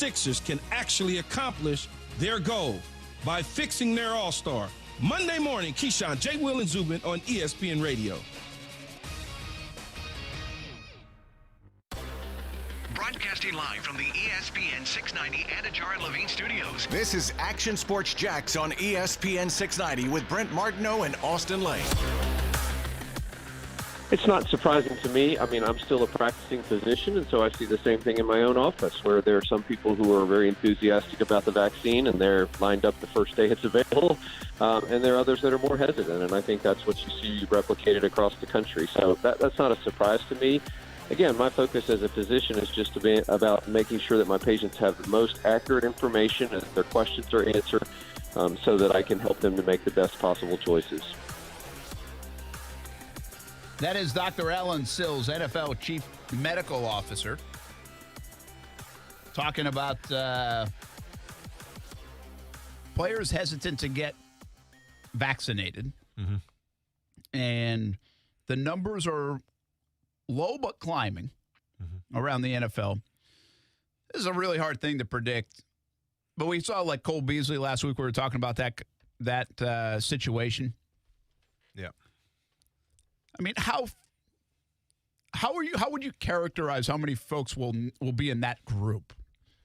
Sixers can actually accomplish their goal by fixing their all-star. Monday morning, Keyshawn, J. Will, and Zubin on ESPN Radio. Broadcasting live from the ESPN 690 Anajar and Levine studios. This is Action Sports Jax on ESPN 690 with Brent Martineau and Austin Lane. It's not surprising to me. I mean, I'm still a practicing physician, and so I see the same thing in my own office, where there are some people who are very enthusiastic about the vaccine, and they're lined up the first day it's available, and there are others that are more hesitant, and I think that's what you see replicated across the country. So that's not a surprise to me. Again, my focus as a physician is just to be about making sure that my patients have the most accurate information and their questions are answered so that I can help them to make the best possible choices. That is Dr. Alan Sills, NFL Chief Medical Officer, talking about players hesitant to get vaccinated. Mm-hmm. And the numbers are low but climbing around the NFL. This is a really hard thing to predict. But we saw, like, Cole Beasley last week. We were talking about that situation. Yeah. I mean, how would you characterize how many folks will be in that group?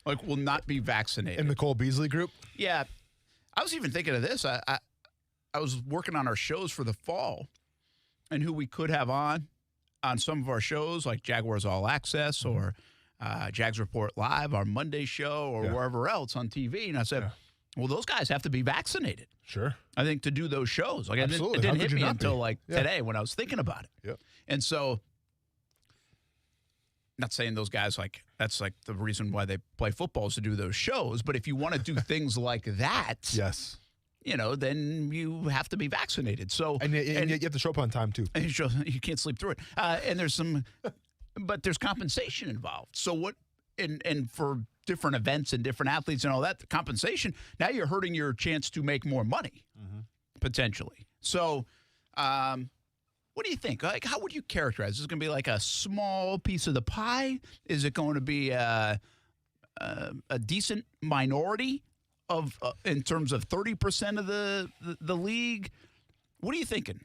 Like, will not be vaccinated. In the Cole Beasley group? Yeah. I was even thinking of this. I was working on our shows for the fall and who we could have on some of our shows, like Jaguars All Access or Jags Report Live, our Monday show, or wherever else on TV. And I said, well, those guys have to be vaccinated. Sure. I think to do those shows. Like, absolutely. It didn't hit me until today when I was thinking about it. Yep. And so, not saying those guys, like, that's like the reason why they play football is to do those shows. But if you want to do things like that, yes, then you have to be vaccinated. So and you have to show up on time too. And you can't sleep through it. And there's but there's compensation involved. So what? And for different events and different athletes and all that, the compensation, now you're hurting your chance to make more money, potentially. So what do you think? Like, how would you characterize? Is it going to be like a small piece of the pie? Is it going to be a decent minority of in terms of 30% of the league? What are you thinking?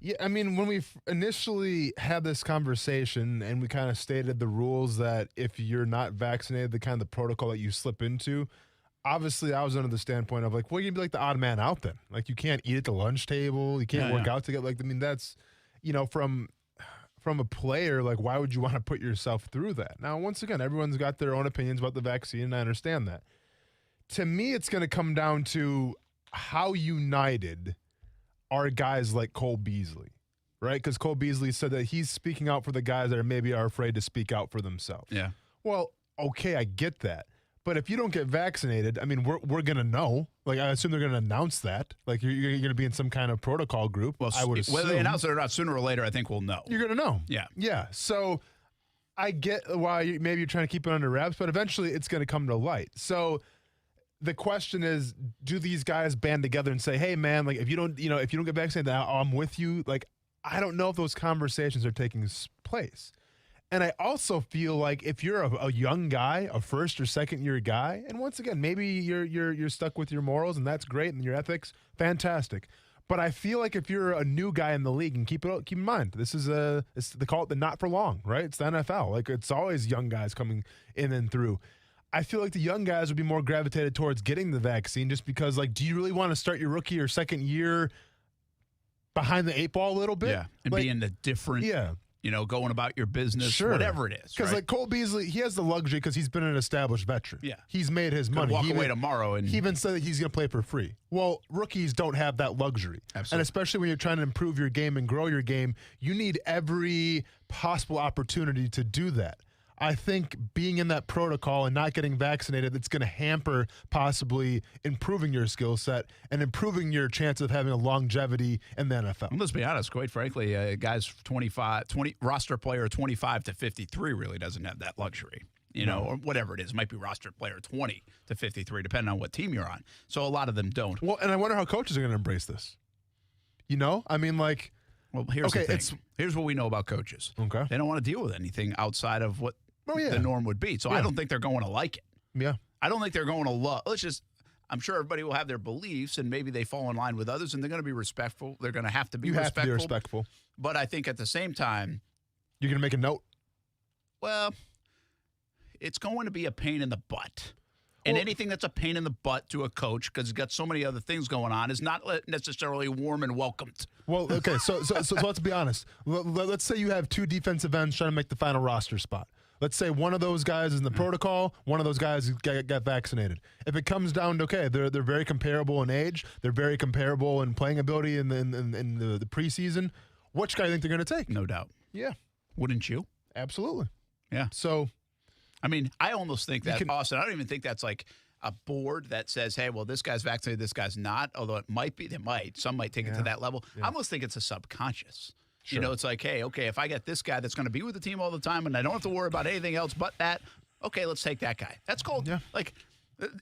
Yeah, I mean, when we initially had this conversation and we kind of stated the rules that if you're not vaccinated, the kind of the protocol that you slip into, obviously I was under the standpoint of like, well, you'd be like the odd man out then. Like, you can't eat at the lunch table. You can't work out together. Like, I mean, that's, from a player, like, why would you want to put yourself through that? Now, once again, everyone's got their own opinions about the vaccine, and I understand that. To me, it's going to come down to how united are guys like Cole Beasley, right? Because Cole Beasley said that he's speaking out for the guys that maybe are afraid to speak out for themselves. Yeah. Well, okay, I get that. But if you don't get vaccinated, I mean, we're going to know. Like, I assume they're going to announce that. Like, you're going to be in some kind of protocol group. Well, I would assume. Whether they announce it or not, sooner or later, I think we'll know. You're going to know. Yeah. Yeah. So I get why maybe you're trying to keep it under wraps, but eventually it's going to come to light. So the question is, do these guys band together and say, hey, man, like, if you don't get vaccinated, I'm with you. Like, I don't know if those conversations are taking place. And I also feel like if you're a young guy, a first or second year guy, and once again, maybe you're stuck with your morals and that's great, and your ethics, fantastic. But I feel like if you're a new guy in the league, and keep in mind, they call it the not for long, right? It's the NFL. Like, it's always young guys coming in and through. I feel like the young guys would be more gravitated towards getting the vaccine just because, like, do you really want to start your rookie or second year behind the eight ball a little bit? Yeah, and be in the different, going about your business, whatever it is. Because, like, Cole Beasley, he has the luxury because he's been an established veteran. Yeah. He's made his money. Walk away tomorrow. And he even said that he's going to play for free. Well, rookies don't have that luxury. Absolutely. And especially when you're trying to improve your game and grow your game, you need every possible opportunity to do that. I think being in that protocol and not getting vaccinated, it's going to hamper possibly improving your skill set and improving your chance of having a longevity in the NFL. And let's be honest, quite frankly, guys 20 roster player 25 to 53 really doesn't have that luxury. Or whatever it is. It might be roster player 20 to 53, depending on what team you're on. So a lot of them don't. Well, and I wonder how coaches are going to embrace this. I mean, like... Well, here's the thing. Here's what we know about coaches. Okay. They don't want to deal with anything outside of what the norm would be. So I don't think they're going to like it. Yeah. I don't think they're going to love. I'm sure everybody will have their beliefs, and maybe they fall in line with others, and they're going to be respectful. They're going to have to be respectful. You have to be respectful. But I think at the same time, you're going to make a note. Well, it's going to be a pain in the butt. And anything that's a pain in the butt to a coach, because he's got so many other things going on, is not necessarily warm and welcomed. Well, okay, so let's be honest. Let's say you have 2 defensive ends trying to make the final roster spot. Let's say one of those guys is in the protocol, one of those guys got vaccinated. If it comes down to, okay, they're very comparable in age, they're very comparable in playing ability in the preseason, which guy do you think they're going to take? No doubt. Yeah. Wouldn't you? Absolutely. Yeah. So, I mean, I almost think that, Austin, I don't even think that's like a board that says, hey, well, this guy's vaccinated, this guy's not, although it might be, some might take it to that level. Yeah. I almost think it's a subconscious. Sure. You know, it's like, hey, okay, if I get this guy that's going to be with the team all the time and I don't have to worry about anything else but that, okay, let's take that guy. That's called, like,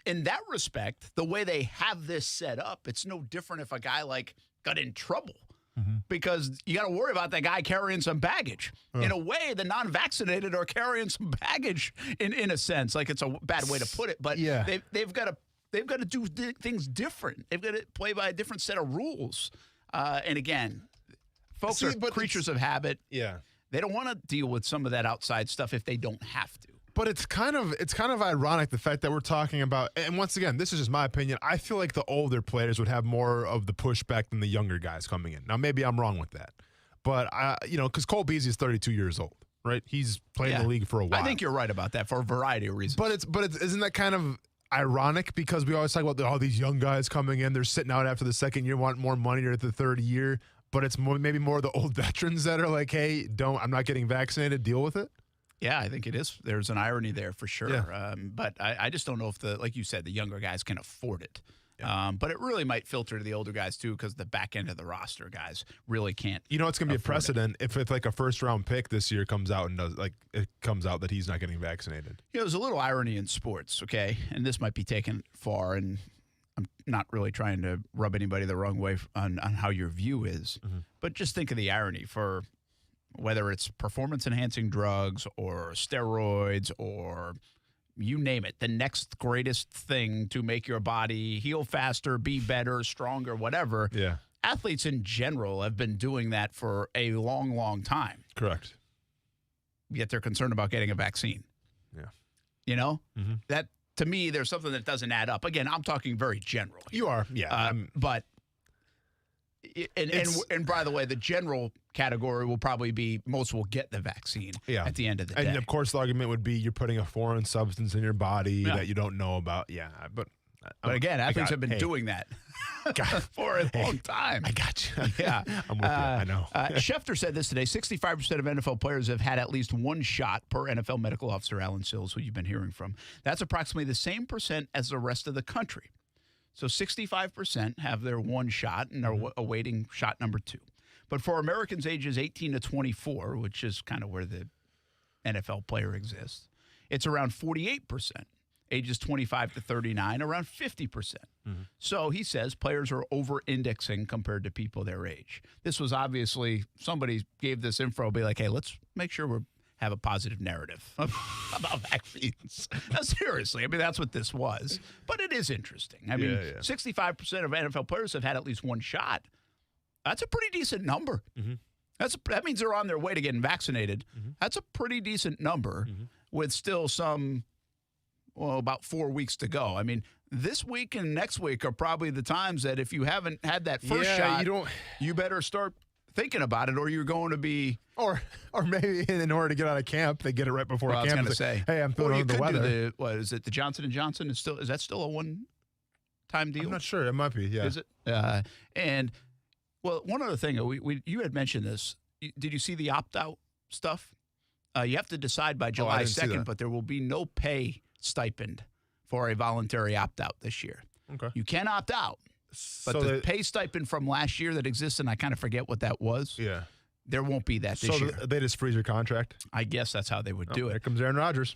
in that respect, the way they have this set up, it's no different if a guy, like, got in trouble. Because you got to worry about that guy carrying some baggage. In a way, the non-vaccinated are carrying some baggage in a sense. Like, it's a bad way to put it, but they've got to do things different. They've got to play by a different set of rules. And again, folks are creatures of habit. Yeah, they don't want to deal with some of that outside stuff if they don't have to. But it's kind of ironic the fact that we're talking about, and once again, this is just my opinion. I feel like the older players would have more of the pushback than the younger guys coming in. Now, maybe I'm wrong with that, but because Cole Beasley is 32 years old, right? He's played in the league for a while. I think you're right about that for a variety of reasons. But isn't that kind of ironic because we always talk about all these young guys coming in, they're sitting out after the second year, want more money, or at the third year, but it's maybe more the old veterans that are like, hey, I'm not getting vaccinated, deal with it. Yeah, I think it is. There's an irony there for sure. Yeah. But I just don't know if like you said, the younger guys can afford it. Yeah. But it really might filter to the older guys too, because the back end of the roster guys really can't. You know, it's going to be a precedent if like a first round pick this year comes out and it comes out that he's not getting vaccinated. You know, there's a little irony in sports, okay, and this might be taken far, and I'm not really trying to rub anybody the wrong way on how your view is, but just think of the irony for whether it's performance-enhancing drugs or steroids or you name it, the next greatest thing to make your body heal faster, be better, stronger, whatever. Yeah. Athletes in general have been doing that for a long, long time. Correct. Yet they're concerned about getting a vaccine. Yeah. You know? That, to me, there's something that doesn't add up. Again, I'm talking very general. You are, yeah. But... And by the way, the general category will probably be most will get the vaccine at the end of the day. And, of course, the argument would be you're putting a foreign substance in your body that you don't know about. Yeah, but again, athletes have been doing that for a long time. I got you. Yeah. I'm with you. I know. Schefter said this today. 65% of NFL players have had at least one shot per NFL medical officer, Alan Sills, who you've been hearing from. That's approximately the same percent as the rest of the country. So 65% have their one shot and are awaiting shot number 2. But for Americans ages 18 to 24, which is kind of where the NFL player exists, it's around 48%. Ages 25 to 39, around 50%. So he says players are over-indexing compared to people their age. This was obviously, somebody gave this info, be like, hey, let's make sure we have a positive narrative about vaccines. Now, seriously, I mean, that's what this was. But it is interesting. I mean, 65% of NFL players have had at least one shot. That's a pretty decent number. That means they're on their way to getting vaccinated. That's a pretty decent number with still about 4 weeks to go. I mean, this week and next week are probably the times that if you haven't had that first shot, you better start thinking about it, or you're going to be... Or maybe in order to get out of camp, they get it right before camp. I was going to say, hey, I'm feeling under the weather. What is it? The Johnson & Johnson is that still a one-time deal? I'm not sure. It might be. Yeah. Is it? And one other thing, you had mentioned this. Did you see the opt-out stuff? You have to decide by July 2nd, but there will be no pay stipend for a voluntary opt-out this year. Okay. You can opt out, but so the pay stipend from last year that exists, and I kind of forget what that was. Yeah. There won't be that this year. So they just freeze your contract? I guess that's how they would do it. Here comes Aaron Rodgers.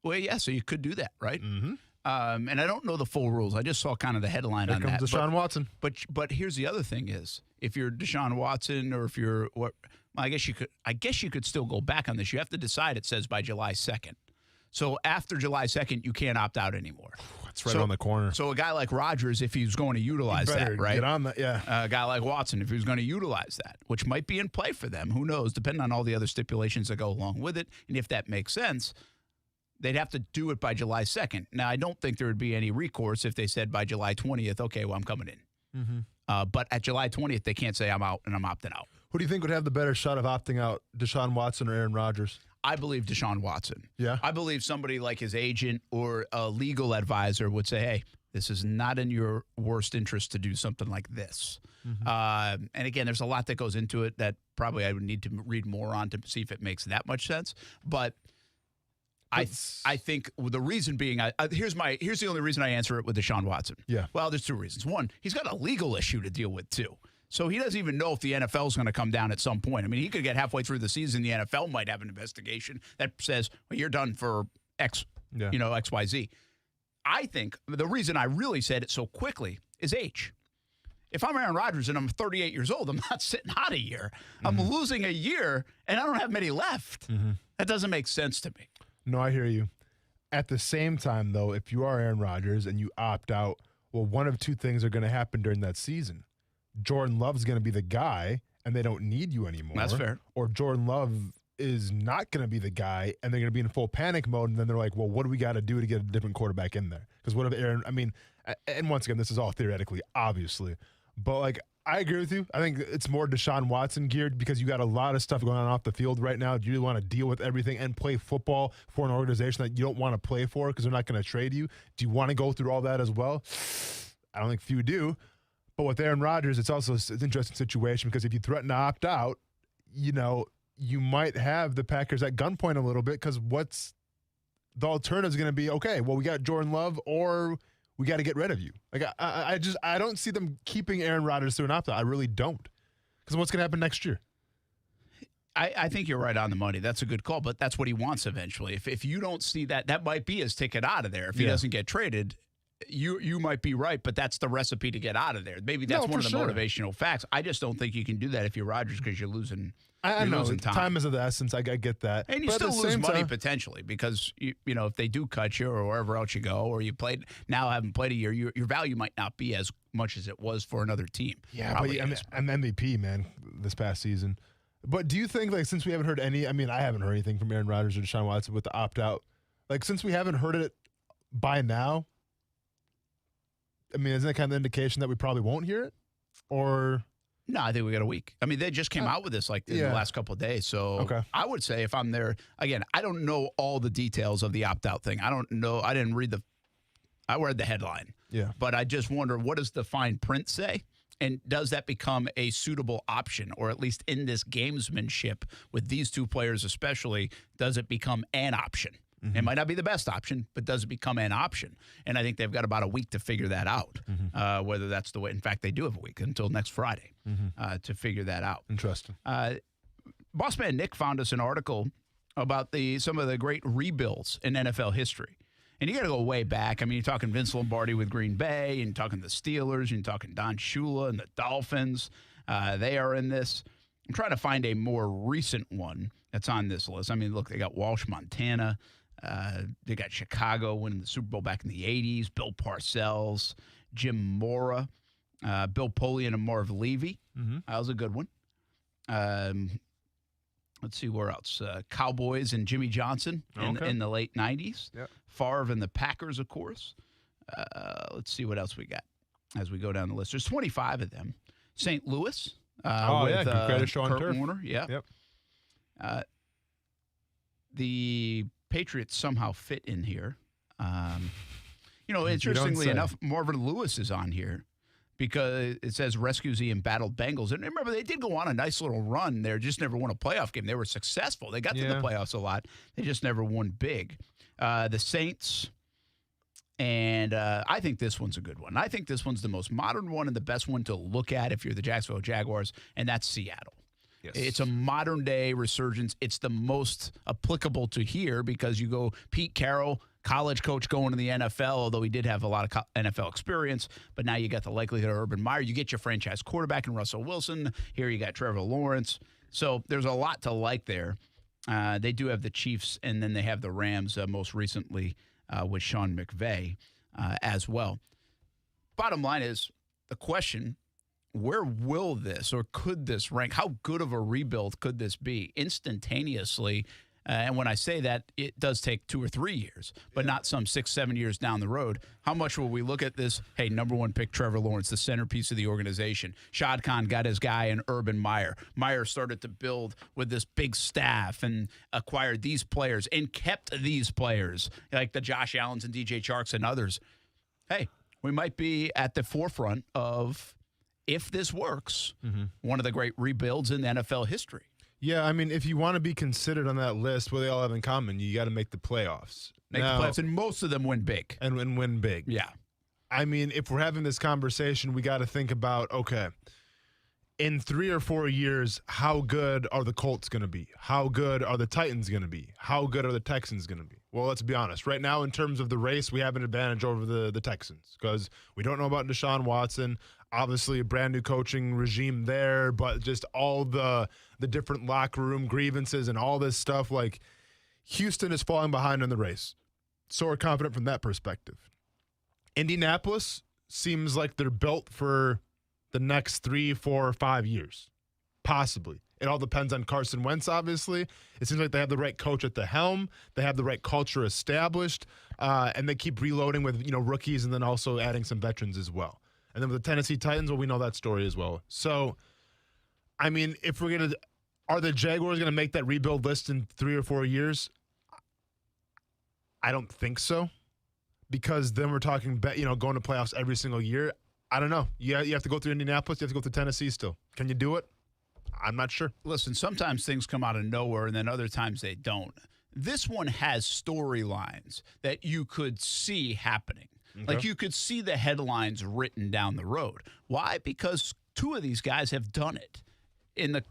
Well, yeah, so you could do that, right? And I don't know the full rules. I just saw kind of the headline on that. Here comes Deshaun Watson. But here's the other thing is, if you're Deshaun Watson or if you're I guess you could still go back on this. You have to decide, it says, by July 2nd. So after July 2nd, you can't opt out anymore. It's right on the corner. So a guy like Rodgers, if he was going to utilize that, right? Get on that, yeah. A guy like Watson, if he was going to utilize that, which might be in play for them, who knows, depending on all the other stipulations that go along with it. And if that makes sense, they'd have to do it by July 2nd. Now, I don't think there would be any recourse if they said by July 20th, okay, well, I'm coming in. But at July 20th, they can't say I'm out and I'm opting out. Who do you think would have the better shot of opting out, Deshaun Watson or Aaron Rodgers? I believe Deshaun Watson. Yeah? I believe somebody like his agent or a legal advisor would say, hey, this is not in your worst interest to do something like this. And again, there's a lot that goes into it that probably I would need to read more on to see if it makes that much sense. But I think the reason being, here's the only reason I answer it with Deshaun Watson. Yeah. Well, there's two reasons. One, he's got a legal issue to deal with too. So he doesn't even know if the NFL is going to come down at some point. I mean, he could get halfway through the season. The NFL might have an investigation that says, well, you're done for X, XYZ. I think the reason I really said it so quickly is age. If I'm Aaron Rodgers and I'm 38 years old, I'm not sitting out a year. I'm losing a year, and I don't have many left. That doesn't make sense to me. No, I hear you. At the same time, though, if you are Aaron Rodgers and you opt out, well, one of two things are going to happen during that season. Jordan Love's going to be the guy, and they don't need you anymore. That's fair. Or Jordan Love is not going to be the guy, and they're going to be in full panic mode, and then they're like, well, what do we got to do to get a different quarterback in there? Because what if Aaron – I mean, and once again, this is all theoretically, obviously. But, like, I agree with you. I think it's more Deshaun Watson geared because you got a lot of stuff going on off the field right now. Do you really want to deal with everything and play football for an organization that you don't want to play for because they're not going to trade you? Do you want to go through all that as well? I don't think few do. But with Aaron Rodgers, it's also an interesting situation because if you threaten to opt out, you might have the Packers at gunpoint a little bit because what's the alternative is going to be, okay, well, we got Jordan Love or we got to get rid of you. Like I don't see them keeping Aaron Rodgers through an opt-out. I really don't. Because what's going to happen next year? I think you're right on the money. That's a good call, but that's what he wants eventually. If you don't see that might be his ticket out of there. If he doesn't get traded, you might be right, but that's the recipe to get out of there. Maybe that's one of the motivational facts. I just don't think you can do that if you're Rodgers because you're losing. I know losing time is of the essence. I get that, and you still lose money potentially because if they do cut you or wherever else you go, or you haven't played a year, your value might not be as much as it was for another team. Yeah, but I'm MVP, man, this past season. But do you think, like, since we haven't heard any, I mean, I haven't heard anything from Aaron Rodgers or Deshaun Watson with the opt out, like, since we haven't heard it by now, I mean, isn't that kind of the indication that we probably won't hear it? Or no, I think we got a week. I mean, they just came out with this in the last couple of days. So I would say if I'm there, again, I don't know all the details of the opt-out thing. I don't know. I didn't read I read the headline. Yeah. But I just wonder, what does the fine print say? And does that become a suitable option, or at least in this gamesmanship with these two players especially, does it become an option? It might not be the best option, but does it become an option? And I think they've got about a week to figure that out, whether that's the way. In fact, they do have a week until next Friday to figure that out. Interesting. Boss Man Nick found us an article about some of the great rebuilds in NFL history. And you got to go way back. I mean, you're talking Vince Lombardi with Green Bay, and you're talking the Steelers, and you're talking Don Shula and the Dolphins. They are in this. I'm trying to find a more recent one that's on this list. I mean, look, they got Walsh, Montana. They got Chicago winning the Super Bowl back in the 80s. Bill Parcells, Jim Mora, Bill Polian and Marv Levy. That was a good one. Let's see where else. Cowboys and Jimmy Johnson in the late 90s. Yep. Favre and the Packers, of course. Let's see what else we got as we go down the list. There's 25 of them. St. Louis. With greatest show on Kurt turf. Warner. Yeah. Yep. The Patriots somehow fit in here. Interestingly enough, Marvin Lewis is on here because it says rescues he embattled Bengals. And remember, they did go on a nice little run there, just never won a playoff game. They were successful. They got to the playoffs a lot. They just never won big. The Saints, and I think this one's a good one. I think this one's the most modern one and the best one to look at if you're the Jacksonville Jaguars, and that's Seattle. Yes. It's a modern-day resurgence. It's the most applicable to here because you go Pete Carroll, college coach going to the NFL, although he did have a lot of NFL experience, but now you got the likelihood of Urban Meyer. You get your franchise quarterback in Russell Wilson. Here you got Trevor Lawrence. So there's a lot to like there. They do have the Chiefs, and then they have the Rams most recently with Sean McVay as well. Bottom line is the question, where will this or could this rank? How good of a rebuild could this be instantaneously? And when I say that, it does take 2 or 3 years, but not some 6, 7 years down the road. How much will we look at this? Hey, number 1 pick Trevor Lawrence, the centerpiece of the organization. Shad Khan got his guy in Urban Meyer. Meyer started to build with this big staff and acquired these players and kept these players, like the Josh Allens and DJ Charks and others. Hey, we might be at the forefront of, if this works, one of the great rebuilds in the NFL history. Yeah, I mean, if you want to be considered on that list, what they all have in common, you got to make the playoffs. Make the playoffs, and most of them win big. And win big. Yeah. I mean, if we're having this conversation, we got to think about, okay, in 3 or 4 years, how good are the Colts going to be? How good are the Titans going to be? How good are the Texans going to be? Well, let's be honest. Right now, in terms of the race, we have an advantage over the Texans because we don't know about Deshaun Watson. Obviously, a brand new coaching regime there, but just all the different locker room grievances and all this stuff. Like, Houston is falling behind in the race. So we're confident from that perspective. Indianapolis seems like they're built for the next 3, 4, 5 years, possibly. It all depends on Carson Wentz, obviously. It seems like they have the right coach at the helm. They have the right culture established, and they keep reloading with rookies and then also adding some veterans as well. And then with the Tennessee Titans, well, we know that story as well. So, I mean, are the Jaguars going to make that rebuild list in 3 or 4 years? I don't think so, because then we're talking, going to playoffs every single year. I don't know. You have to go through Indianapolis. You have to go through Tennessee still. Can you do it? I'm not sure. Listen, sometimes things come out of nowhere, and then other times they don't. This one has storylines that you could see happening. Okay. Like, you could see the headlines written down the road. Why? Because 2 of these guys have done it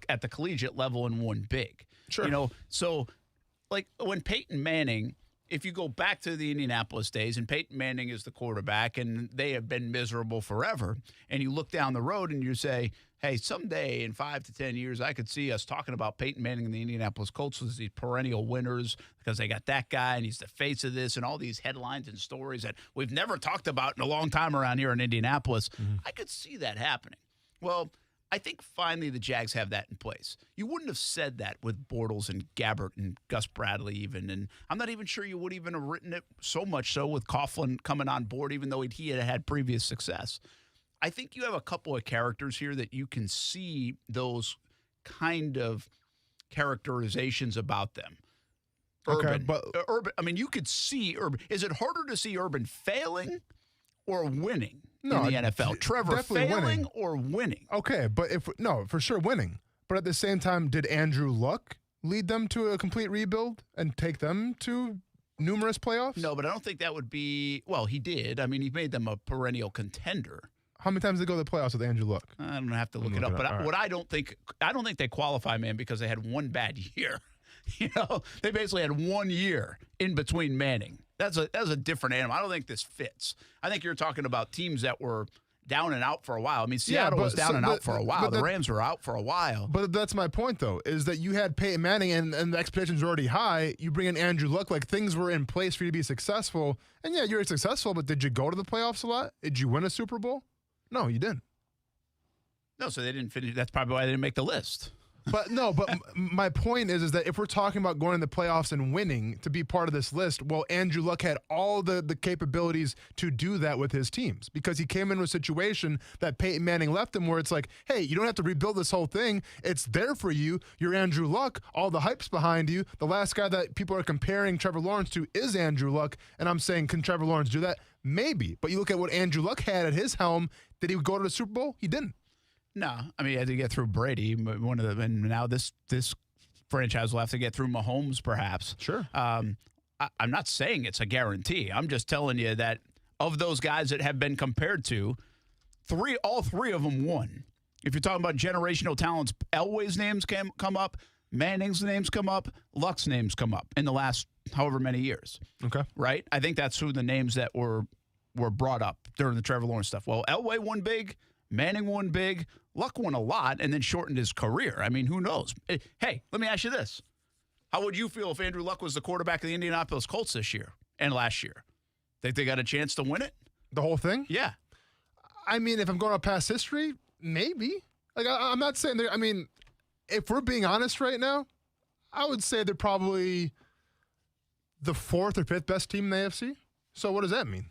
at the collegiate level and won big. Sure. So like when Peyton Manning, if you go back to the Indianapolis days, and Peyton Manning is the quarterback, and they have been miserable forever, and you look down the road and you say, hey, someday in 5 to 10 years, I could see us talking about Peyton Manning and the Indianapolis Colts as these perennial winners because they got that guy and he's the face of this, and all these headlines and stories that we've never talked about in a long time around here in Indianapolis. I could see that happening. Well, I think finally the Jags have that in place. You wouldn't have said that with Bortles and Gabbert and Gus Bradley even, and I'm not even sure you would even have written it so much so with Coughlin coming on board, even though he had had previous success. I think you have a couple of characters here that you can see those kind of characterizations about them. Urban, but Urban. I mean, you could see Urban. Is it harder to see Urban failing or winning in the NFL? Trevor failing winning. or winning? Okay, but for sure winning. But at the same time, did Andrew Luck lead them to a complete rebuild and take them to numerous playoffs? No, but I don't think that would be. Well, he did. I mean, he made them a perennial contender. How many times did they go to the playoffs with Andrew Luck? I don't have to look it up. But I don't think they qualify, man, because they had one bad year. They basically had 1 year in between Manning. That's a different animal. I don't think this fits. I think you're talking about teams that were down and out for a while. I mean, Seattle was down and out for a while. The Rams were out for a while. But that's my point, though, is that you had Peyton Manning and the expectations were already high. You bring in Andrew Luck, like things were in place for you to be successful. And yeah, you were successful, but did you go to the playoffs a lot? Did you win a Super Bowl? No, you didn't. No, so they didn't finish. That's probably why they didn't make the list. But my point is that if we're talking about going to the playoffs and winning to be part of this list, well, Andrew Luck had all the capabilities to do that with his teams because he came into a situation that Peyton Manning left him where it's like, hey, you don't have to rebuild this whole thing. It's there for you. You're Andrew Luck. All the hype's behind you. The last guy that people are comparing Trevor Lawrence to is Andrew Luck. And I'm saying, can Trevor Lawrence do that? Maybe. But you look at what Andrew Luck had at his helm. Did he go to the Super Bowl? He didn't. No, I mean, he had to get through Brady, one of them, and now this franchise will have to get through Mahomes, perhaps. Sure. I'm not saying it's a guarantee. I'm just telling you that of those guys that have been compared to, all three of them won. If you're talking about generational talents, Elway's names come up, Manning's names come up, Luck's names come up in the last however many years. Okay. Right? I think that's who the names that were brought up during the Trevor Lawrence stuff. Well, Elway won big. Manning won big. Luck won a lot and then shortened his career. I mean, who knows? Hey, let me ask you this. How would you feel if Andrew Luck was the quarterback of the Indianapolis Colts this year and last year? Think they got a chance to win it? The whole thing? Yeah. I mean, if I'm going off past history, maybe. Like, I'm not saying they're – I mean, if we're being honest right now, I would say they're probably the 4th or 5th best team in the AFC. So what does that mean?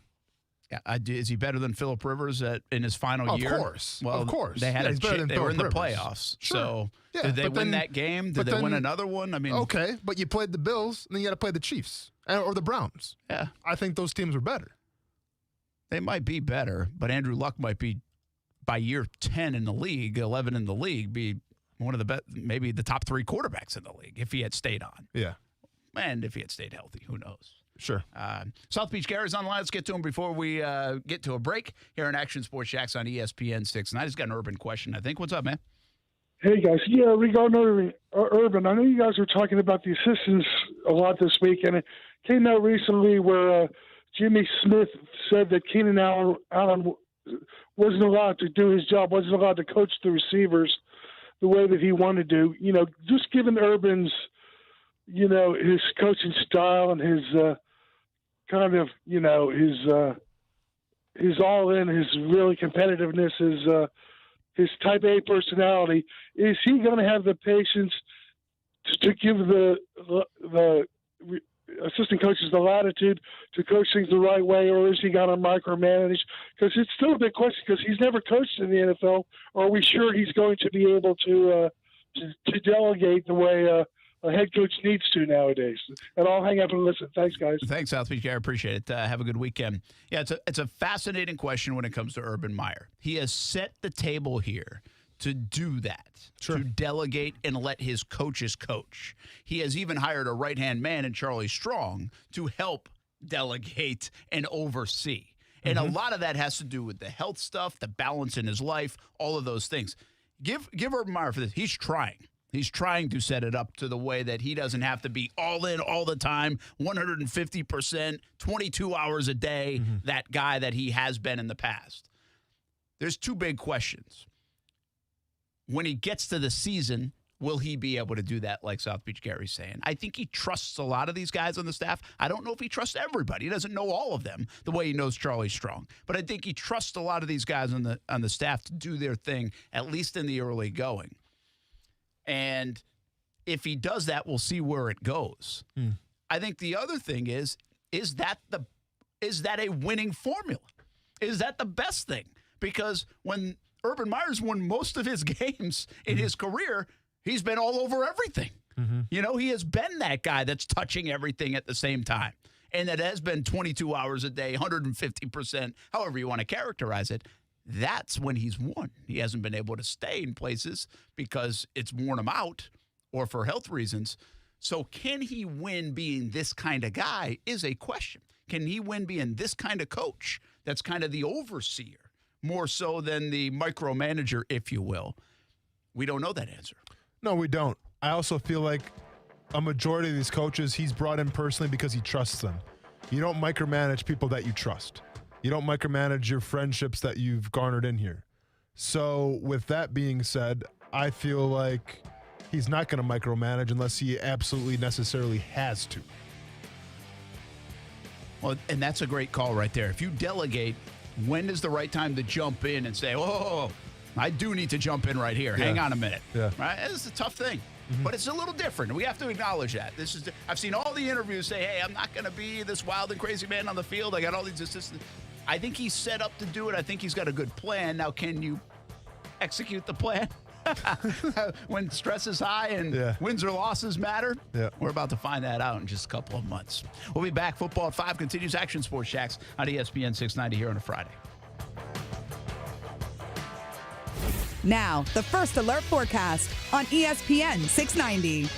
Yeah, is he better than Phillip Rivers in his final year? Of course. Well, of course. They had they were in the Rivers. playoffs. Sure. So yeah, did they win that game? Did they win another one? I mean, okay, but you played the Bills, and then you got to play the Chiefs or the Browns. Yeah. I think those teams were better. They might be better, but Andrew Luck might be, by year 10 in the league, 11 in the league, be one of the best, maybe the top 3 quarterbacks in the league if he had stayed on. Yeah. And if he had stayed healthy, who knows? Sure. South Beach Gary's online. Let's get to him before we get to a break here on Action Sports Jax on ESPN 6. He's got an Urban question, I think. What's up, man? Hey, guys. Yeah, regarding Urban, I know you guys were talking about the assistants a lot this week, and it came out recently where Jimmy Smith said that Keenan Allen wasn't allowed to do his job, wasn't allowed to coach the receivers the way that he wanted to. You know, just given Urban's, you know, his coaching style and his kind of, you know, his all in, his really competitiveness, his type A personality, is he going to have the patience to give the assistant coaches the latitude to coach things the right way, or is he going to micromanage? Because it's still a big question, because he's never coached in the NFL. Are we sure he's going to be able to delegate the way a head coach needs to nowadays? And I'll hang up and listen. Thanks, guys. Thanks, South Beach Gary. Appreciate it. Have a good weekend. Yeah, it's a fascinating question when it comes to Urban Meyer. He has set the table here to do that, to delegate and let his coaches coach. He has even hired a right-hand man in Charlie Strong to help delegate and oversee. And a lot of that has to do with the health stuff, the balance in his life, all of those things. Give Urban Meyer for this. He's trying. He's trying to set it up to the way that he doesn't have to be all in all the time, 150%, 22 hours a day, that guy that he has been in the past. There's 2 big questions. When he gets to the season, will he be able to do that, like South Beach Gary's saying? I think he trusts a lot of these guys on the staff. I don't know if he trusts everybody. He doesn't know all of them the way he knows Charlie Strong. But I think he trusts a lot of these guys on the staff to do their thing, at least in the early going. And if he does that, we'll see where it goes. I think the other thing is that a winning formula? Is that the best thing? Because when Urban Meyer's won most of his games in his career, he's been all over everything. You know, he has been that guy that's touching everything at the same time. And that has been 22 hours a day, 150%, however you want to characterize it. That's when he's won. He hasn't been able to stay in places because it's worn him out or for health reasons. So can he win being this kind of guy is a question. Can he win being this kind of coach that's kind of the overseer, more so than the micromanager, if you will? We don't know that answer. No, we don't. I also feel like a majority of these coaches he's brought in personally because he trusts them. You don't micromanage people that you trust. You don't micromanage your friendships that you've garnered in here. So with that being said, I feel like he's not going to micromanage unless he absolutely necessarily has to. Well, and that's a great call right there. If you delegate, when is the right time to jump in and say, oh, I do need to jump in right here. Yeah. Hang on a minute. Yeah. Right? It's a tough thing. But it's a little different. We have to acknowledge that. I've seen all the interviews say, hey, I'm not going to be this wild and crazy man on the field. I got all these assistants. I think he's set up to do it. I think he's got a good plan. Now, can you execute the plan when stress is high and wins or losses matter? Yeah. We're about to find that out in just a couple of months. We'll be back. Football at 5 continues. Action Sports Jax on ESPN 690 here on a Friday. Now, the First Alert Forecast on ESPN 690.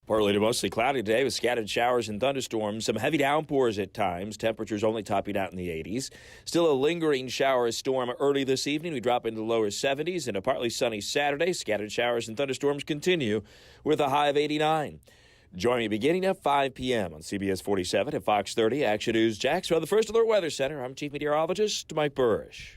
Partly to mostly cloudy today with scattered showers and thunderstorms. Some heavy downpours at times. Temperatures only topping out in the 80s. Still a lingering shower storm early this evening. We drop into the lower 70s and a partly sunny Saturday. Scattered showers and thunderstorms continue with a high of 89. Join me beginning at 5 p.m. on CBS 47 at Fox 30. Action News Jax from the First Alert Weather Center. I'm Chief Meteorologist Mike Burrish.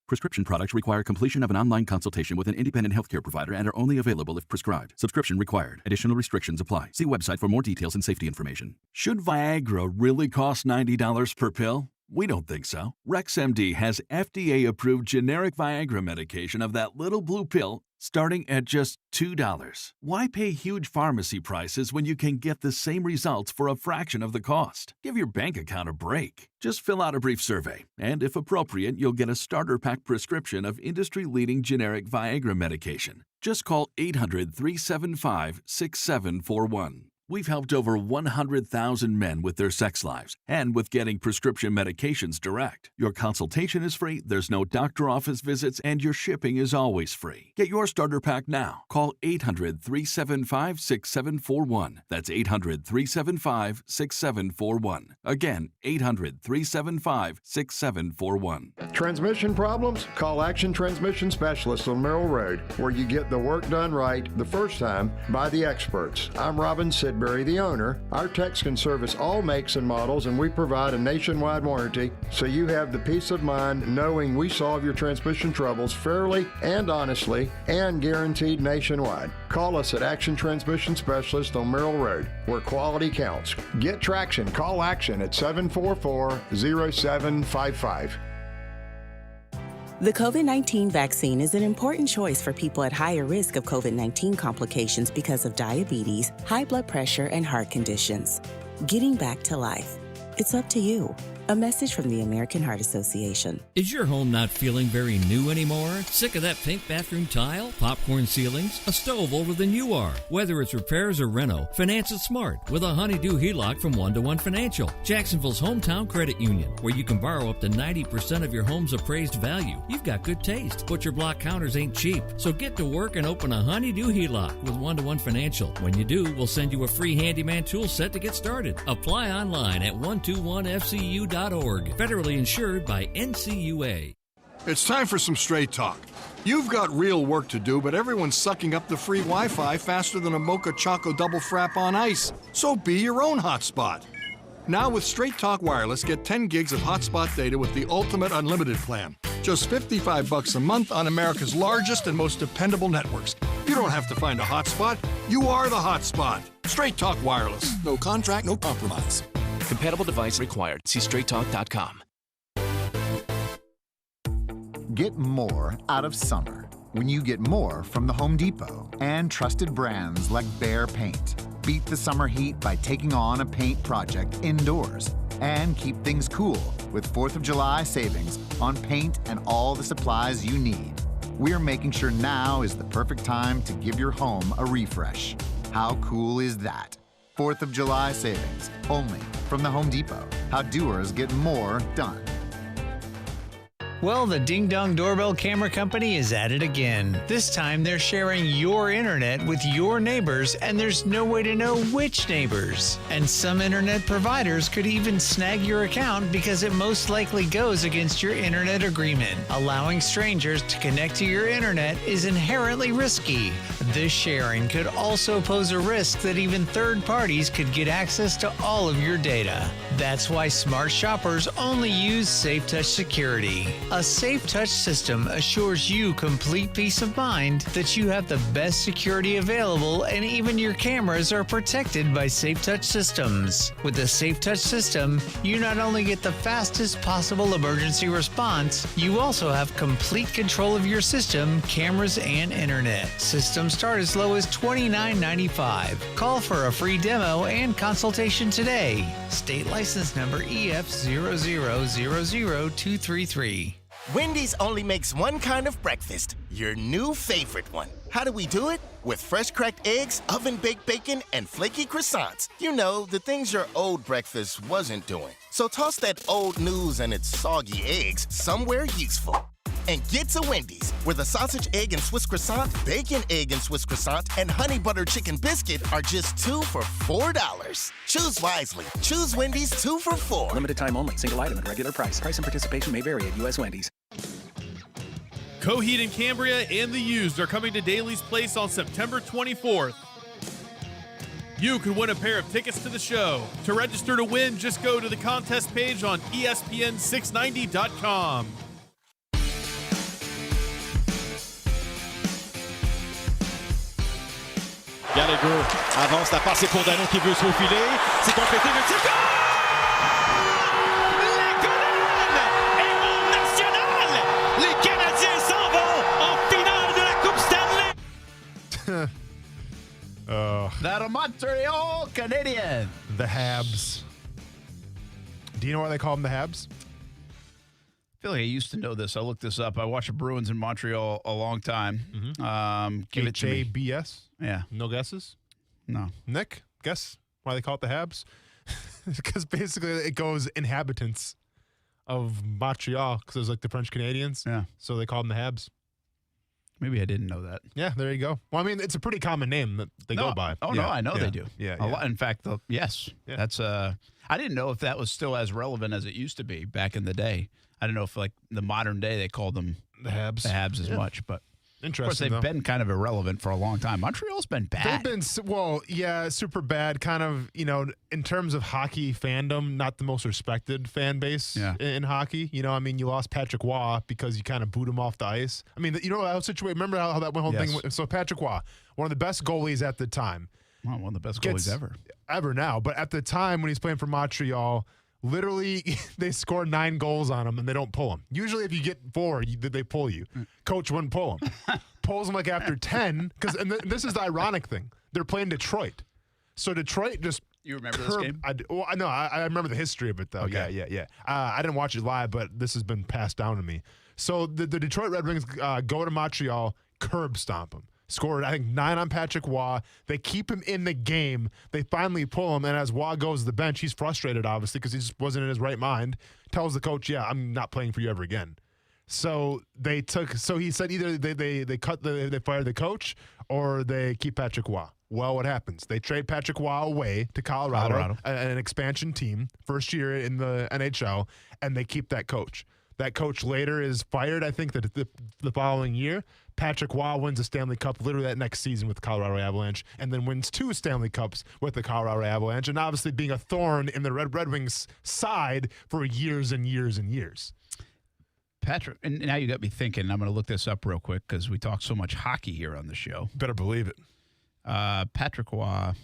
Prescription products require completion of an online consultation with an independent healthcare provider and are only available if prescribed. Subscription required. Additional restrictions apply. See website for more details and safety information. Should Viagra really cost $90 per pill? We don't think so. RexMD has FDA-approved generic Viagra medication of that little blue pill starting at just $2. Why pay huge pharmacy prices when you can get the same results for a fraction of the cost? Give your bank account a break. Just fill out a brief survey, and if appropriate, you'll get a starter pack prescription of industry-leading generic Viagra medication. Just call 800-375-6741. We've helped over 100,000 men with their sex lives and with getting prescription medications direct. Your consultation is free, there's no doctor office visits, and your shipping is always free. Get your starter pack now. Call 800-375-6741. That's 800-375-6741. Again, 800-375-6741. Transmission problems? Call Action Transmission Specialists on Merrill Road, where you get the work done right the first time by the experts. I'm Robin Sidbury, the owner. Our techs can service all makes and models, and we provide a nationwide warranty, so you have the peace of mind knowing we solve your transmission troubles fairly and honestly and guaranteed nationwide. Call us at Action Transmission Specialist on Merrill Road, where quality counts. Get traction. Call Action at 744-0755. The COVID-19 vaccine is an important choice for people at higher risk of COVID-19 complications because of diabetes, high blood pressure, and heart conditions. Getting back to life. It's up to you. A message from the American Heart Association. Is your home not feeling very new anymore? Sick of that pink bathroom tile, popcorn ceilings, a stove older than you are? Whether it's repairs or reno, finance it smart with a Honeydew HELOC from 1-to-1 Financial, Jacksonville's hometown credit union, where you can borrow up to 90% of your home's appraised value. You've got good taste, but your block counters ain't cheap. So get to work and open a Honeydew HELOC with 1-to-1 Financial. When you do, we'll send you a free handyman tool set to get started. Apply online at 121fcu.org. Federally insured by NCUA. It's time for some straight talk. You've got real work to do, but everyone's sucking up the free Wi-Fi faster than a Mocha Choco double frap on ice. So be your own hotspot. Now with Straight Talk Wireless, get 10 gigs of hotspot data with the Ultimate Unlimited plan. Just $55 a month on America's largest and most dependable networks. You don't have to find a hotspot. You are the hotspot. Straight Talk Wireless. No contract, no compromise. Compatible device required. See straighttalk.com. Get more out of summer when you get more from the Home Depot and trusted brands like Behr Paint. Beat the summer heat by taking on a paint project indoors and keep things cool with 4th of July savings on paint and all the supplies you need. We're making sure now is the perfect time to give your home a refresh. How cool is that? 4th of July savings, only from the Home Depot. How doers get more done. Well, the Ding Dong Doorbell Camera Company is at it again. This time they're sharing your internet with your neighbors, and there's no way to know which neighbors. And some internet providers could even snag your account because it most likely goes against your internet agreement. Allowing strangers to connect to your internet is inherently risky. This sharing could also pose a risk that even third parties could get access to all of your data. That's why smart shoppers only use SafeTouch Security. A SafeTouch system assures you complete peace of mind that you have the best security available, and even your cameras are protected by SafeTouch systems. With the SafeTouch system, you not only get the fastest possible emergency response, you also have complete control of your system, cameras, and internet. Systems start as low as $29.95. Call for a free demo and consultation today. State license number EF0000233. Wendy's only makes one kind of breakfast, your new favorite one. How do we do it? With fresh cracked eggs, oven-baked bacon, and flaky croissants. You know, the things your old breakfast wasn't doing. So toss that old news and its soggy eggs somewhere useful. And get to Wendy's, where the sausage, egg, and Swiss croissant, bacon, egg, and Swiss croissant, and honey butter chicken biscuit are just 2 for $4. Choose wisely. Choose Wendy's 2 for $4. Limited time only. Single item at regular price. Price and participation may vary at U.S. Wendy's. Coheed and Cambria and The Used are coming to Daly's Place on September 24th. You could win a pair of tickets to the show. To register to win, just go to the contest page on ESPN690.com. Gallagher avance, la passe est pour Dano qui veut se faufiler. C'est complété, le tir. Les Canadiens s'en vont en finale de la Coupe Stanley. The Montreal Canadiens. The Habs. Do you know why they call them the Habs? I feel like I used to know this. I looked this up. I watched the Bruins in Montreal a long time. Give it to me. HABS? Yeah. No guesses? No. Nick, guess why they call it the Habs? Because basically it goes inhabitants of Montreal, because there's like the French Canadians. Yeah. So they call them the Habs. Maybe I didn't know that. Yeah, there you go. Well, I mean, it's a pretty common name that they go by. Oh, no, I know they do. Yeah. A lot, in fact, yes. Yeah. That's I didn't know if that was still as relevant as it used to be back in the day. I don't know if, like, the modern day they called them the Habs as much, but interesting. Of course, they've been kind of irrelevant for a long time. Montreal's been bad. They've been, super bad, kind of, in terms of hockey fandom, not the most respected fan base in hockey. You lost Patrick Waugh because you kind of boot him off the ice. I mean, how situation, remember how that whole thing went? So Patrick Waugh, one of the best goalies at the time. Well, one of the best goalies ever. Ever now. But at the time when he's playing for Montreal, literally, they score 9 goals on him, and they don't pull him. Usually, if you get 4, they pull you. Coach wouldn't pull him. Pulls him like after 10, and this is the ironic thing. They're playing Detroit. So Detroit just... You remember this game? I remember the history of it, though. Okay. Yeah. I didn't watch it live, but this has been passed down to me. So the Detroit Red Wings go to Montreal, curb stomp him. Scored, I think, 9 on Patrick Waugh. They keep him in the game. They finally pull him, and as Waugh goes to the bench, he's frustrated, obviously, because he just wasn't in his right mind. Tells the coach, I'm not playing for you ever again. So he said either they fire the coach or they keep Patrick Waugh. Well, what happens? They trade Patrick Waugh away to Colorado. An expansion team, first year in the NHL, and they keep that coach. That coach later is fired, I think, the following year. Patrick Waugh wins a Stanley Cup literally that next season with the Colorado Avalanche, and then wins 2 Stanley Cups with the Colorado Avalanche, and obviously being a thorn in the Red Wings' side for years and years and years. Patrick, and now you got me thinking. I'm going to look this up real quick because we talk so much hockey here on the show. Better believe it. Patrick Waugh, how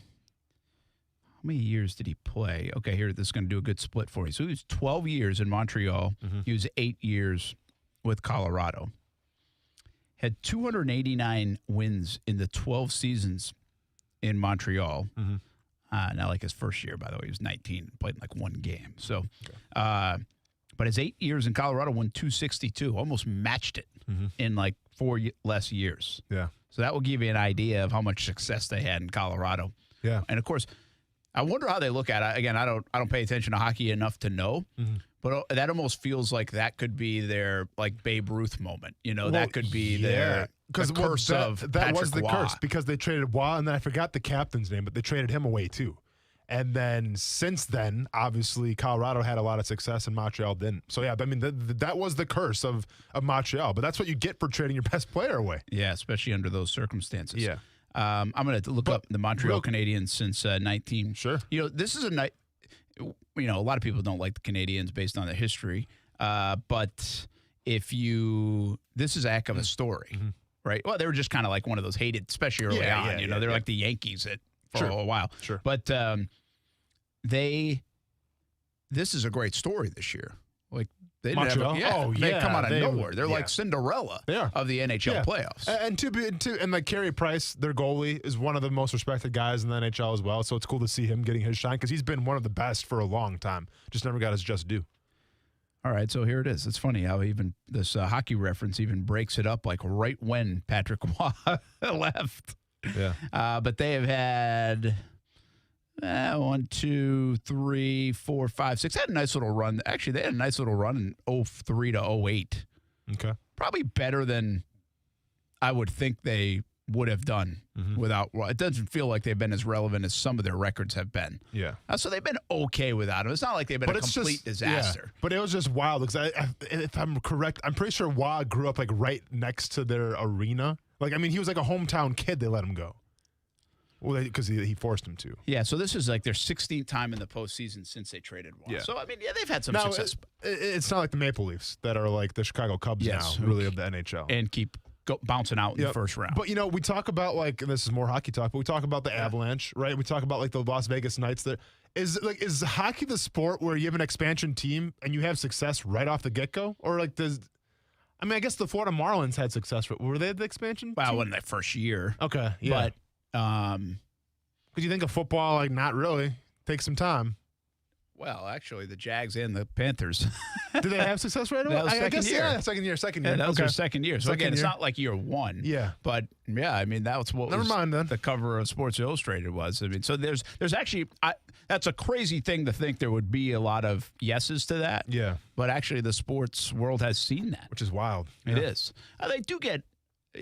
many years did he play? Okay, here, this is going to do a good split for you. So he was 12 years in Montreal. Mm-hmm. He was 8 years with Colorado. Had 289 wins in the 12 seasons in Montreal. Mm-hmm. Now, like his first year, by the way, he was 19, played in like 1 game. So, but his 8 years in Colorado won 262, almost matched it in like 4 less years. Yeah. So that will give you an idea of how much success they had in Colorado. Yeah. And of course, I wonder how they look at it. Again, I don't pay attention to hockey enough to know. Mm-hmm. But that almost feels like that could be their like Babe Ruth moment. That could be their curse of that Patrick was the Waugh. curse because they traded Waugh, and then I forgot the captain's name, but they traded him away too. And then since then, obviously, Colorado had a lot of success, and Montreal didn't. So yeah, I mean that was the curse of Montreal. But that's what you get for trading your best player away. Yeah, especially under those circumstances. Yeah. I'm going to look up the Montreal Canadiens since 19. Sure. This is a night. A lot of people don't like the Canadiens based on their history, but this is a heck of a story, right? Well, they were just kind of like one of those hated, especially early on. They're like the Yankees for a while. Sure. But this is a great story this year. Like they didn't they come out of nowhere. They're like Cinderella of the NHL playoffs. And like Carey Price, their goalie, is one of the most respected guys in the NHL as well. So it's cool to see him getting his shine because he's been one of the best for a long time. Just never got his just due. All right, so here it is. It's funny how even this hockey reference even breaks it up like right when Patrick Waugh left. Yeah. But they have had 1, 2, 3, 4, 5, 6. They had a nice little run. Actually, they had a nice little run in 03 to 08. Okay. Probably better than I would think they would have done without. Well, it doesn't feel like they've been as relevant as some of their records have been. Yeah. So they've been okay without him. It's not like they've been a complete disaster. Yeah. But it was just wild because if I'm correct, I'm pretty sure Waugh grew up like right next to their arena. Like, I mean, he was like a hometown kid. They let him go. Well, because he forced him to. Yeah, so this is like their 16th time in the postseason since they traded Waugh. Yeah. So, I mean, they've had some success. It's not like the Maple Leafs that are like the Chicago Cubs now, really, of the NHL. And keep bouncing out in the first round. But, we talk about, and this is more hockey talk, but we talk about the Avalanche, right? We talk about, the Las Vegas Knights. That is hockey the sport where you have an expansion team and you have success right off the get-go? Or, I guess the Florida Marlins had success. Were they the expansion team? Well, in that first year. Okay, yeah. But, because you think of football, not really. Takes some time. Well, actually, the Jags and the Panthers. Did they have success right away? That was second year. Yeah, that was their second year. So, again, it's not like year one. Yeah. But, that was what the cover of Sports Illustrated was. So there's actually that's a crazy thing to think there would be a lot of yeses to that. Yeah. But actually, the sports world has seen that. Which is wild. It is. They do get,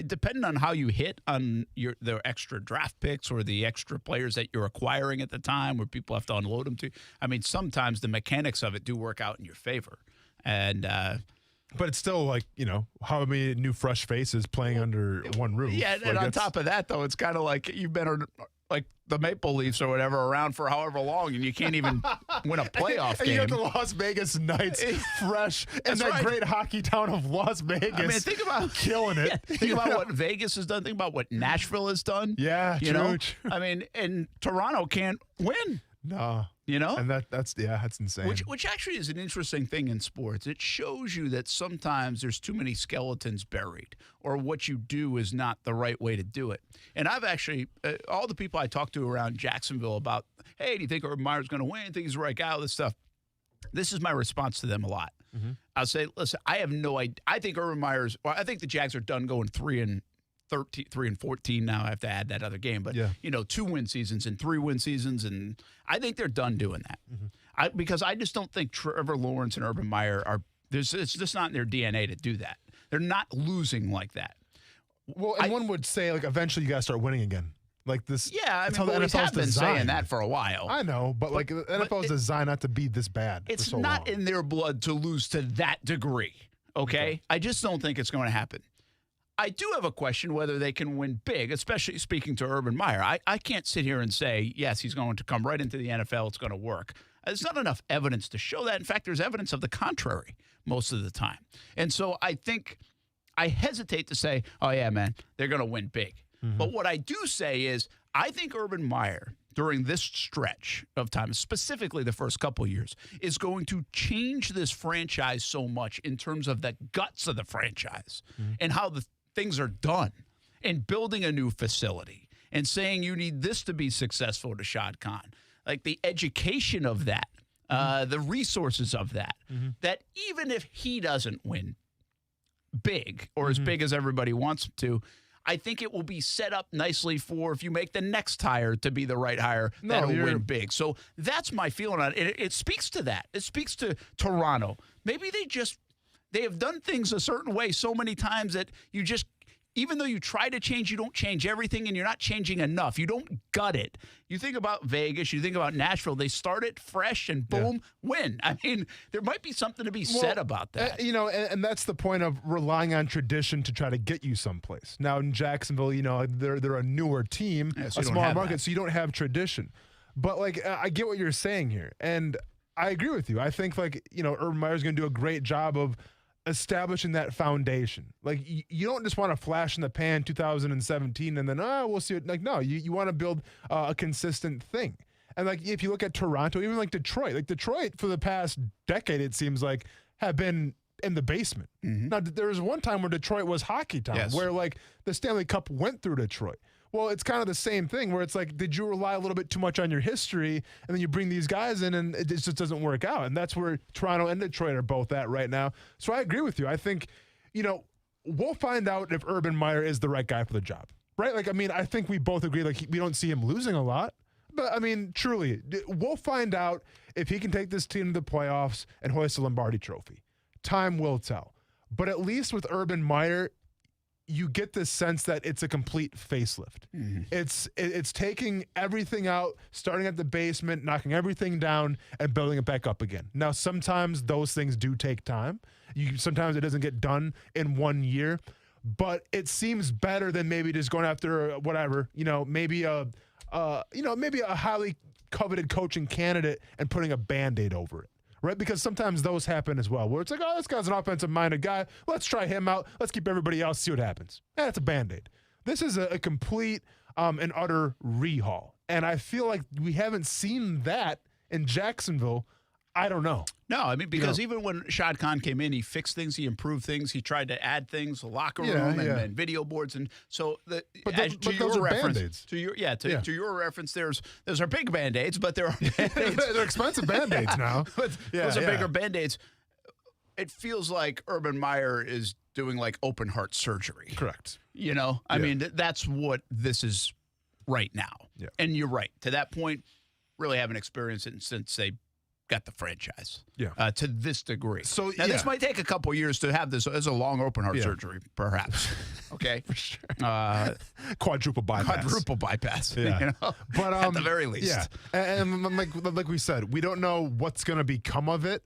depending on how you hit on the extra draft picks or the extra players that you're acquiring at the time where people have to unload them to. Sometimes the mechanics of it do work out in your favor. And but it's still how many new fresh faces playing under one roof. Yeah, and on top of that, though, it's kind of like you've been the Maple Leafs or whatever around for however long, and you can't even win a playoff game. You got the Las Vegas Knights fresh in that great hockey town of Las Vegas. Think about killing it. Yeah, think about what Vegas has done. Think about what Nashville has done. Yeah, true. And Toronto can't win. No. And that's insane. Which actually is an interesting thing in sports. It shows you that sometimes there's too many skeletons buried, or what you do is not the right way to do it. And I've actually, all the people I talked to around Jacksonville about, hey, do you think Urban Meyer's going to win? Think he's the right guy? All this stuff. This is my response to them a lot. Mm-hmm. I'll say, listen, I have no idea. I think I think the Jags are done going 3-13, 3-14 now. I have to add that other game. But, 2-win seasons and 3-win seasons. And I think they're done doing that. Mm-hmm. Because I just don't think Trevor Lawrence and Urban Meyer it's just not in their DNA to do that. They're not losing like that. Well, and one would say, eventually you got to start winning again. This. Yeah, we have been saying that for a while. I know, but the NFL is designed not to be this bad. It's for so not long. In their blood to lose to that degree, okay? I just don't think it's going to happen. I do have a question whether they can win big, especially speaking to Urban Meyer. I can't sit here and say, yes, he's going to come right into the NFL, it's going to work. There's not enough evidence to show that. In fact, there's evidence of the contrary most of the time. And so I think I hesitate to say, oh, yeah, man, they're going to win big. Mm-hmm. But what I do say is I think Urban Meyer, during this stretch of time, specifically the first couple years, is going to change this franchise so much in terms of the guts of the franchise and how the things are done, and building a new facility and saying you need this to be successful to Shad Khan. The education of that, the resources of that, that even if he doesn't win big or as big as everybody wants him to, I think it will be set up nicely for if you make the next hire to be the right hire that'll win big. So that's my feeling on it. It speaks to that. It speaks to Toronto. Maybe they have done things a certain way so many times that you just, even though you try to change, you don't change everything, and you're not changing enough. You don't gut it. You think about Vegas, you think about Nashville. They start it fresh and boom, win. There might be something to be said about that. And that's the point of relying on tradition to try to get you someplace. Now in Jacksonville, they're a newer team, so a smaller market, so you don't have tradition. But I get what you're saying here, and I agree with you. I think Urban Meyer's going to do a great job of establishing that foundation. You don't just want to flash in the pan 2017 and then we'll see it. No, you want to build a consistent thing. And if you look at Toronto, even Detroit, Detroit for the past decade, it seems have been in the basement. Mm-hmm. Now there was one time where Detroit was hockey town, where the Stanley Cup went through Detroit. Well, it's kind of the same thing where it's did you rely a little bit too much on your history, and then you bring these guys in and it just doesn't work out. And that's where Toronto and Detroit are both at right now. So I agree with you. I think, we'll find out if Urban Meyer is the right guy for the job, right? I think we both agree, we don't see him losing a lot. But, truly, we'll find out if he can take this team to the playoffs and hoist the Lombardi Trophy. Time will tell. But at least with Urban Meyer, you get this sense that it's a complete facelift. Mm-hmm. It's taking everything out, starting at the basement, knocking everything down, and building it back up again. Now, sometimes those things do take time. Sometimes it doesn't get done in 1 year, but it seems better than maybe just going after whatever, maybe a highly coveted coaching candidate and putting a Band-Aid over it. right? Because sometimes those happen as well, where it's like, oh, this guy's an offensive-minded guy. Let's try him out. Let's keep everybody else, see what happens. And it's a Band-Aid. This is a complete and utter rehaul. And I feel like we haven't seen that in Jacksonville. I don't know. No, I mean, because even when Shad Khan came in, he fixed things, he improved things, he tried to add things, the locker room and video boards, and so to your reference, to your reference, those are big Band-Aids, but there are Band-Aids. They're expensive Band-Aids now. Those are bigger Band-Aids. It feels like Urban Meyer is doing like open heart surgery. Correct. I mean, that's what this is right now. Yeah. And you're right. To that point, really haven't experienced it since they got the franchise to this degree. So this might take a couple years to have this as a long open heart surgery, perhaps. Okay, for sure. Quadruple bypass. Yeah, but at the very least. Yeah, and like we said, we don't know what's going to become of it.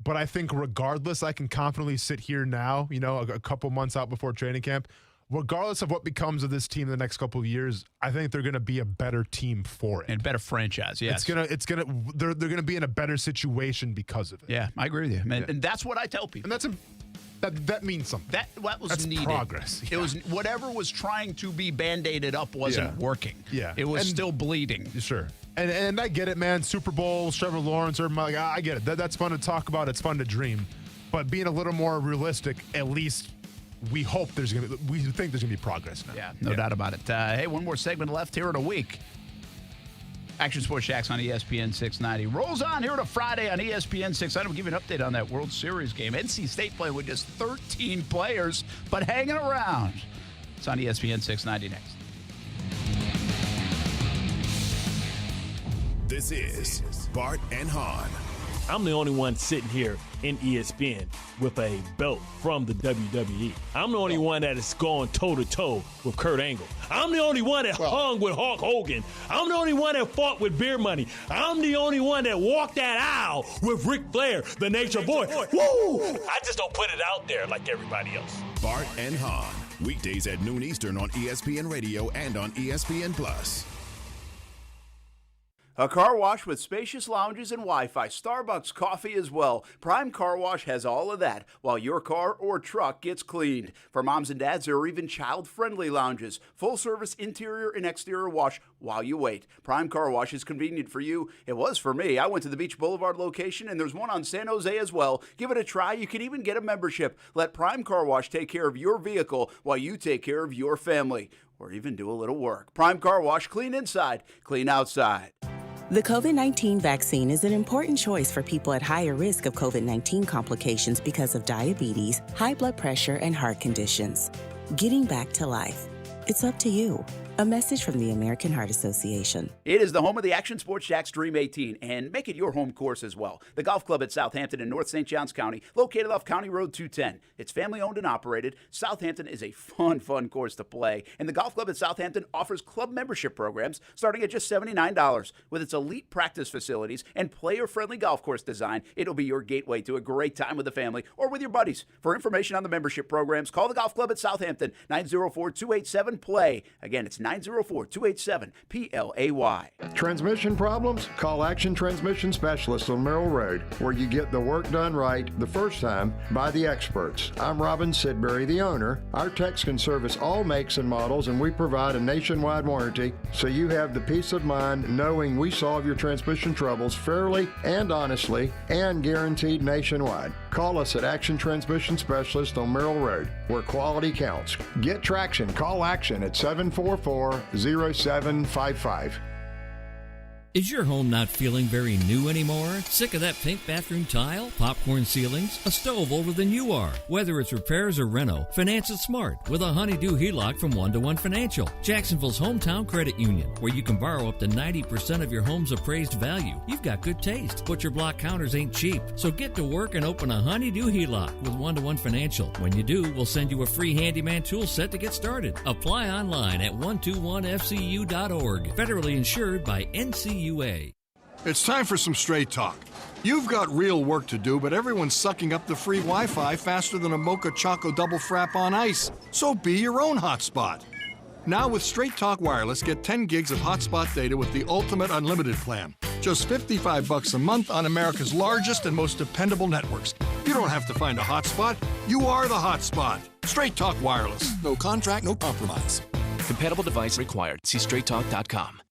But I think regardless, I can confidently sit here now, a couple months out before training camp. Regardless of what becomes of this team in the next couple of years, I think they're going to be a better team for it. And better franchise, yes. They're going to be in a better situation because of it. Yeah, I agree with you. And that's what I tell people. And that means something. That was that's needed. Progress. It was whatever was trying to be Band-Aided up wasn't working. Yeah. It was still bleeding. Sure. And I get it, man. Super Bowl, Trevor Lawrence, I get it. That's fun to talk about. It's fun to dream. But being a little more realistic, at least we think there's gonna be progress now. Yeah, no doubt about it. Hey, one more segment left here in a week. Action Sports Jax on ESPN 690 rolls on here to Friday on ESPN 690. We'll give you an update on that World Series game. NC State playing with just 13 players, but hanging around. It's on ESPN 690 next. This is Bart and Hahn. I'm the only one sitting here in ESPN with a belt from the WWE. I'm the only one that is going toe-to-toe with Kurt Angle. I'm the only one that hung with Hulk Hogan. I'm the only one that fought with Beer Money. I'm the only one that walked that aisle with Ric Flair, the Nature Boy. Woo! I just don't put it out there like everybody else. Bart and Hahn, weekdays at noon Eastern on ESPN Radio and on ESPN Plus. A car wash with spacious lounges and Wi-Fi, Starbucks coffee as well. Prime Car Wash has all of that, while your car or truck gets cleaned. For moms and dads, there are even child-friendly lounges. Full-service interior and exterior wash while you wait. Prime Car Wash is convenient for you. It was for me. I went to the Beach Boulevard location, and there's one on San Jose as well. Give it a try. You can even get a membership. Let Prime Car Wash take care of your vehicle while you take care of your family, or even do a little work. Prime Car Wash, clean inside, clean outside. The COVID-19 vaccine is an important choice for people at higher risk of COVID-19 complications because of diabetes, high blood pressure, and heart conditions. Getting back to life. It's up to you. A message from the American Heart Association. It is the home of the Action Sports Jax Dream 18, and make it your home course as well. The golf club at Southampton in North St. Johns County, located off County Road 210. It's family owned and operated. Southampton is a fun course to play, and the golf club at Southampton offers club membership programs starting at just $79. With its elite practice facilities and player-friendly golf course design, it'll be your gateway to a great time with the family or with your buddies. For information on the membership programs, call the golf club at Southampton, 904-287-PLAY. Again, it's 904-287-PLAY. Transmission problems? Call Action Transmission Specialists on Merrill Road, where you get the work done right the first time by the experts. I'm Robin Sidbury, the owner. Our techs can service all makes and models, and we provide a nationwide warranty, so you have the peace of mind knowing we solve your transmission troubles fairly and honestly and guaranteed nationwide. Call us at Action Transmission Specialist on Merrill Road, where quality counts. Get traction. Call Action at 744-0755. Is your home not feeling very new anymore? Sick of that pink bathroom tile, popcorn ceilings, a stove older than you are? Whether it's repairs or reno, finance it smart with a honeydew HELOC from 1-to-1 Financial, Jacksonville's hometown credit union, where you can borrow up to 90% of your home's appraised value. You've got good taste, but your block counters ain't cheap. So get to work and open a honeydew HELOC with 1-to-1 Financial. When you do, we'll send you a free handyman tool set to get started. Apply online at 121fcu.org. Federally insured by NCUA. It's time for some straight talk. You've got real work to do, but everyone's sucking up the free Wi-Fi faster than a Mocha Choco double frap on ice. So be your own hotspot. Now with Straight Talk Wireless, get 10 gigs of hotspot data with the ultimate unlimited plan. Just $55 a month on America's largest and most dependable networks. You don't have to find a hotspot. You are the hotspot. Straight Talk Wireless. No contract, no compromise. Compatible device required. See straighttalk.com.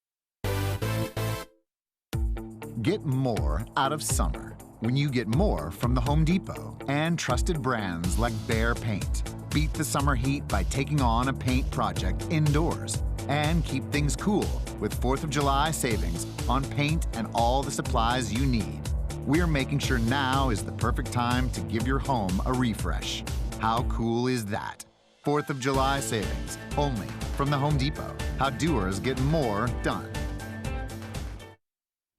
Get more out of summer when you get more from the Home Depot and trusted brands like Behr Paint. Beat the summer heat by taking on a paint project indoors and keep things cool with 4th of July savings on paint and all the supplies you need. We're making sure now is the perfect time to give your home a refresh. How cool is that? 4th of July savings only from the Home Depot. How doers get more done.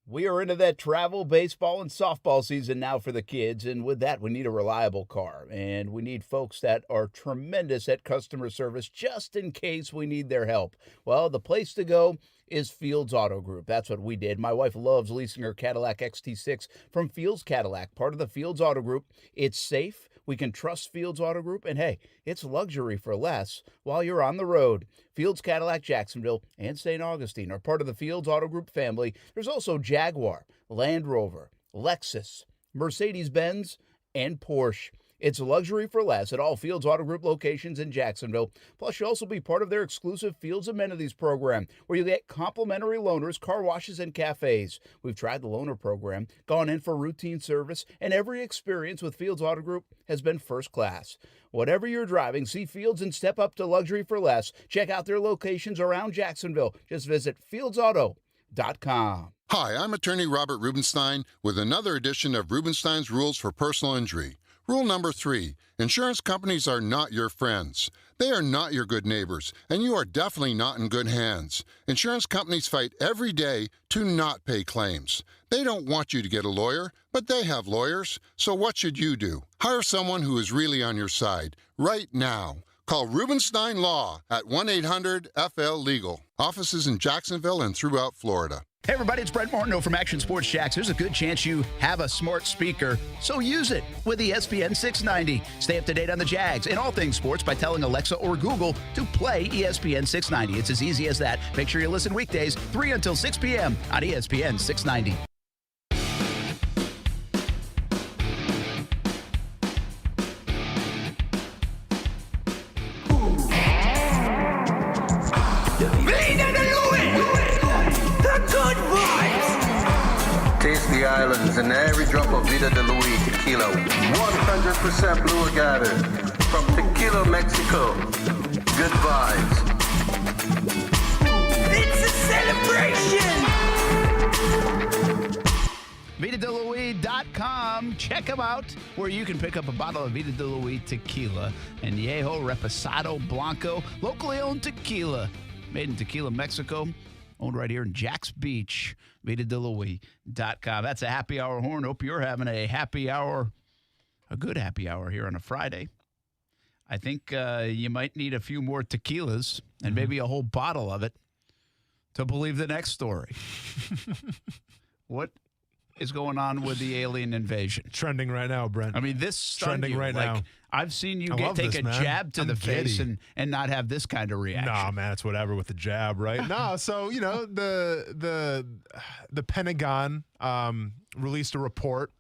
We are into that travel, baseball, and softball season now for the kids, and with that, we need a reliable car, and we need folks that are tremendous at customer service just in case we need their help. Well, the place to go is Fields Auto Group. That's what we did. My wife loves leasing her Cadillac XT6 from Fields Cadillac, part of the Fields Auto Group. It's safe. We can trust Fields Auto Group, and hey, it's luxury for less while you're on the road. Fields Cadillac Jacksonville and St. Augustine are part of the Fields Auto Group family. There's also Jaguar, Land Rover, Lexus, Mercedes-Benz, and Porsche. It's luxury for less at all Fields Auto Group locations in Jacksonville. Plus, you'll also be part of their exclusive Fields Amenities program, where you get complimentary loaners, car washes, and cafes. We've tried the loaner program, gone in for routine service, and every experience with Fields Auto Group has been first class. Whatever you're driving, see Fields and step up to luxury for less. Check out their locations around Jacksonville. Just visit fieldsauto.com. Hi, I'm attorney Robert Rubenstein with another edition of Rubenstein's Rules for Personal Injury. Rule number 3, insurance companies are not your friends. They are not your good neighbors, and you are definitely not in good hands. Insurance companies fight every day to not pay claims. They don't want you to get a lawyer, but they have lawyers. So what should you do? Hire someone who is really on your side right now. Call Rubenstein Law at 1-800-FL-LEGAL. Offices in Jacksonville and throughout Florida. Hey everybody, it's Brent Martineau from Action Sports Jax. There's a good chance you have a smart speaker, so use it with ESPN 690. Stay up to date on the Jags and all things sports by telling Alexa or Google to play ESPN 690. It's as easy as that. Make sure you listen weekdays 3 until 6 p.m. on ESPN 690. Taste the islands and every drop of Vida de Luis tequila. 100% blue agave from Tequila, Mexico. Good vibes. It's a celebration! VitaDeLuis.com. Check them out, where you can pick up a bottle of Vida de Luis tequila and Añejo Reposado Blanco, locally owned tequila, made in Tequila, Mexico. Owned right here in Jax Beach, VitaDeLuis.com. That's a happy hour horn. Hope you're having a happy hour, a good happy hour here on a Friday. I think you might need a few more tequilas and maybe a whole bottle of it to believe the next story. What is going on with the alien invasion? Trending right now, Brent. I mean, this trending right now. I've seen you take this, a man. jab to the face and not have this kind of reaction. Nah, man, it's whatever with the jab, right? No, so the Pentagon released a report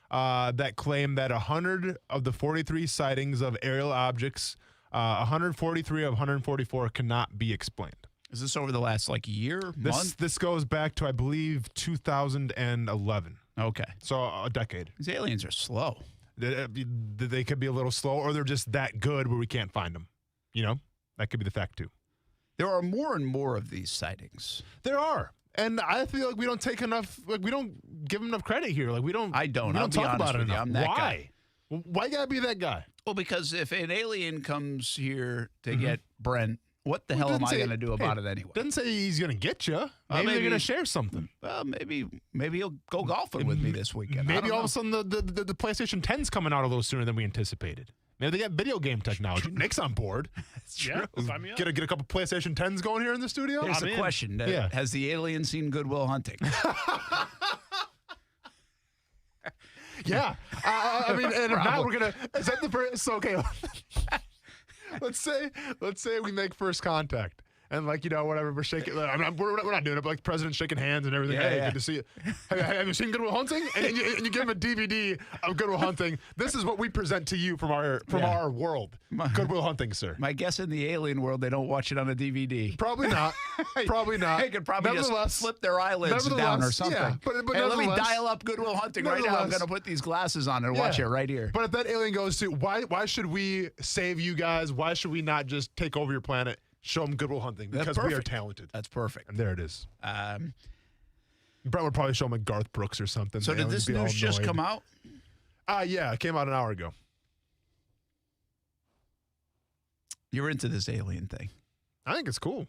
that claimed that 100 of the 43 sightings of aerial objects, 143 of 144 cannot be explained. Is this over the last year, month? This goes back to, I believe, 2011. Okay, so a decade. These aliens are slow. They could be a little slow, or they're just that good where we can't find them. That could be the fact too. There are more and more of these sightings. There are, and I feel like we don't take enough. We don't give them enough credit here. We don't. I don't. We don't talk about it enough. enough. I'm that Why? guy. Why you gotta be that guy? Well, because if an alien comes here to get Brent, what the hell am I going to do about it anyway? Doesn't say he's going to get you. Maybe they're going to share something. Well, maybe he'll go golfing with me this weekend. Maybe all of a sudden the PlayStation 10's coming out a little sooner than we anticipated. Maybe they got video game technology. Nick's on board. That's true. Sign me up. Get a couple PlayStation 10s going here in the studio. Here's the question. Has the alien seen Good Will Hunting? Yeah. I mean, and if not, we're going to... Is that the first... So, okay. Let's say we make first contact. And like, whatever, we're shaking. We're not doing it, but like the president's shaking hands and everything. Hey, good to see you. Have you seen Good Will Hunting? And you give him a DVD of Good Will Hunting. This is what we present to you from our world. Good Will Hunting, sir. My guess in the alien world, they don't watch it on a DVD. Probably not. Probably not. They could probably just flip their eyelids down or something. Yeah, but hey, let me dial up Good Will Hunting right now. I'm going to put these glasses on and watch it right here. But if that alien goes to, why should we save you guys? Why should we not just take over your planet? Show them Good Will Hunting because we are talented. That's perfect. And there it is. Brett would probably show him like Garth Brooks or something. So did this news just come out? Yeah, it came out an hour ago. You're into this alien thing. I think it's cool.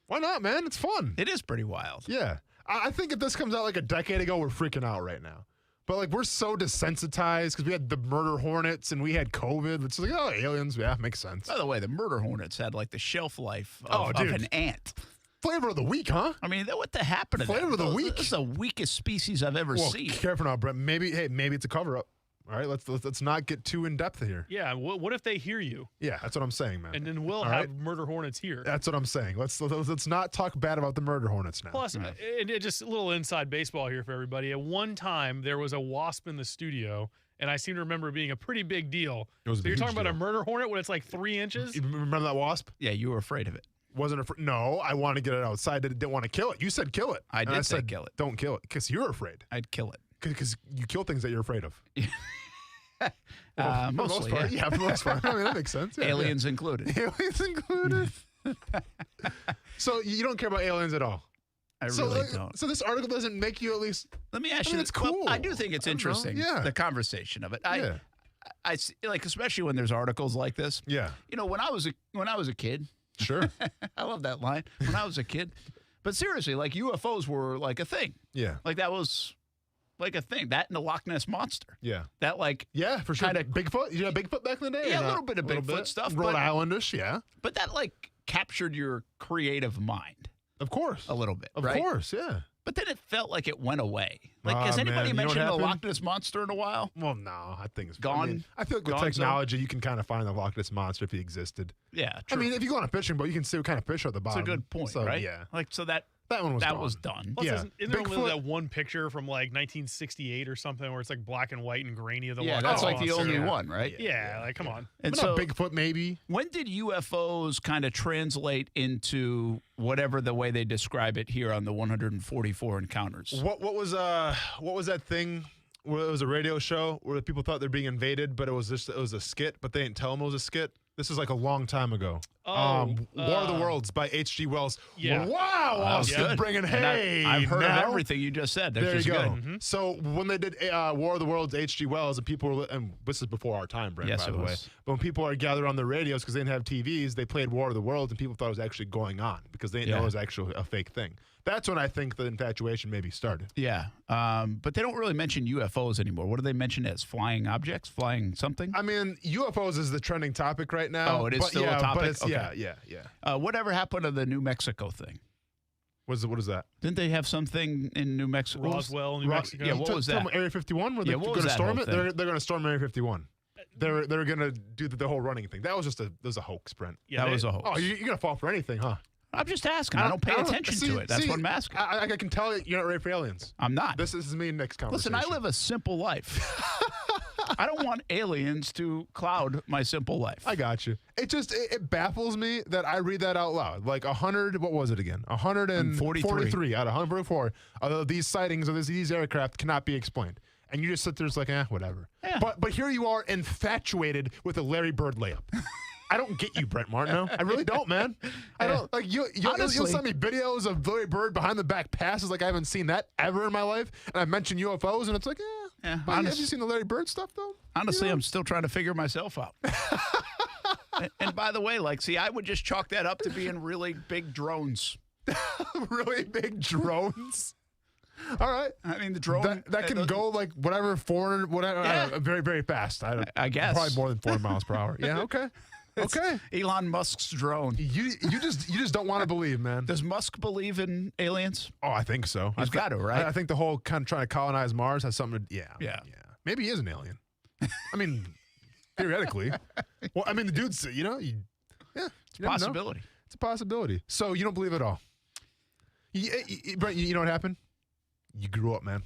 Why not, man? It's fun. It is pretty wild. Yeah. I think if this comes out like a decade ago, we're freaking out right now. But like we're so desensitized because we had the murder hornets and we had COVID. It's like, oh, aliens, yeah, makes sense. By the way, the murder hornets had like the shelf life of an ant. Flavor of the week, huh? I mean, what the happened to Flavor of the week? This is the weakest species I've ever seen. Careful now, Brett. Maybe it's a cover up. All right, let's not get too in depth here. Yeah, what if they hear you? Yeah, that's what I'm saying, man. And then we'll have murder hornets here. That's what I'm saying. Let's not talk bad about the murder hornets now. Plus, and just a little inside baseball here for everybody. At one time, there was a wasp in the studio, and I seem to remember it being a pretty big deal. It was so you're talking about a murder hornet when it's like 3 inches? You remember that wasp? Yeah, you were afraid of it. Wasn't afraid. No, I wanted to get it outside. Didn't want to kill it. You said kill it. I did say kill it. Don't kill it because you're afraid. I'd kill it because you kill things that you're afraid of. Mostly, yeah, for the most part. I mean, that makes sense. Yeah, aliens included. Aliens included. So you don't care about aliens at all? I really don't. So this article doesn't make you at least. Let me ask you. It's cool. Well, I do think it's interesting. Yeah. The conversation of it. I see, like, especially when there's articles like this. Yeah. When I was a kid. Sure. I love that line. When I was a kid. But seriously, like UFOs were like a thing. Yeah. Like that was like a thing. That and the Loch Ness Monster. Yeah. That like. Yeah, for sure. Bigfoot? You had Bigfoot back in the day? Yeah, a little bit of Bigfoot stuff. Rhode Islandish, yeah. But that like captured your creative mind. Of course. A little bit. Of right? course, yeah. But then it felt like it went away. Like, has anybody mentioned the Loch Ness Monster in a while? Well, no, I think it's gone. I feel like with technology, you can kind of find the Loch Ness Monster if he existed. Yeah, true. I mean, if you go on a fishing boat, you can see what kind of fish are at the bottom. That's a good point, so, right? Yeah. Like, so that one was done. Plus, yeah. Isn't there only that one picture from like 1968 or something where it's like black and white and grainy of the Loch Ness that's like the Monster? only one, right? Yeah, like come on. And but so not Bigfoot, maybe. When did UFOs kind of translate into whatever the way they describe it here on the 144 encounters? What was that thing? Where it was a radio show where people thought they're being invaded, but it was a skit, but they didn't tell them it was a skit. This is like a long time ago. War of the Worlds by H.G. Wells. Yeah. Wow, Austin bringing I've heard of everything you just said. There you go. Good. Mm-hmm. So when they did War of the Worlds, H.G. Wells, and people were, and this is before our time, Brent, by the way. But when people are gathered on the radios because they didn't have TVs, they played War of the Worlds, and people thought it was actually going on because they didn't know it was actually a fake thing. That's when I think the infatuation maybe started. Yeah, but they don't really mention UFOs anymore. What do they mention as? Flying objects? Flying something? I mean, UFOs is the trending topic right now. Oh, it is still a topic? But it's, okay. Yeah. Whatever happened to the New Mexico thing? What is that? Didn't they have something in New Mexico? Roswell, New Mexico. Yeah, what was that? Area 51? Were they going to storm it? They're going to storm Area 51. They're going to do the whole running thing. That was just a hoax, Brent. Yeah, that was a hoax. Oh, you're going to fall for anything, huh? I'm just asking. I don't pay attention to it. That's what I'm asking. I can tell you're not ready for aliens. I'm not. This is me next conversation. Listen, I live a simple life. I don't want aliens to cloud my simple life. I got you. It baffles me that I read that out loud. Like 100, what was it again? 143 out of 144 of these sightings of these aircraft cannot be explained. And you just sit there, it's like, whatever. Yeah. But here you are infatuated with a Larry Bird layup. I don't get you, Brent Martineau. I really don't, man. I don't like you'll send me videos of Larry Bird behind the back passes like I haven't seen that ever in my life. And I mentioned UFOs, and it's like, have you seen the Larry Bird stuff though? Honestly, I'm still trying to figure myself out. and by the way, I would just chalk that up to being really big drones. Really big drones. All right. I mean, the drone that can go like whatever 400, whatever, very very fast. I guess probably more than 400 miles per hour. Yeah. Okay. Okay. Elon Musk's drone. You just don't want to believe, man. Does Musk believe in aliens? Oh, I think so. He's got to, right? I think the whole kind of trying to colonize Mars has something to. Yeah. Maybe he is an alien. I mean, theoretically. Well, I mean, the dude's. It's a possibility. It's a possibility. So you don't believe it all. But you know what happened? You grew up, man.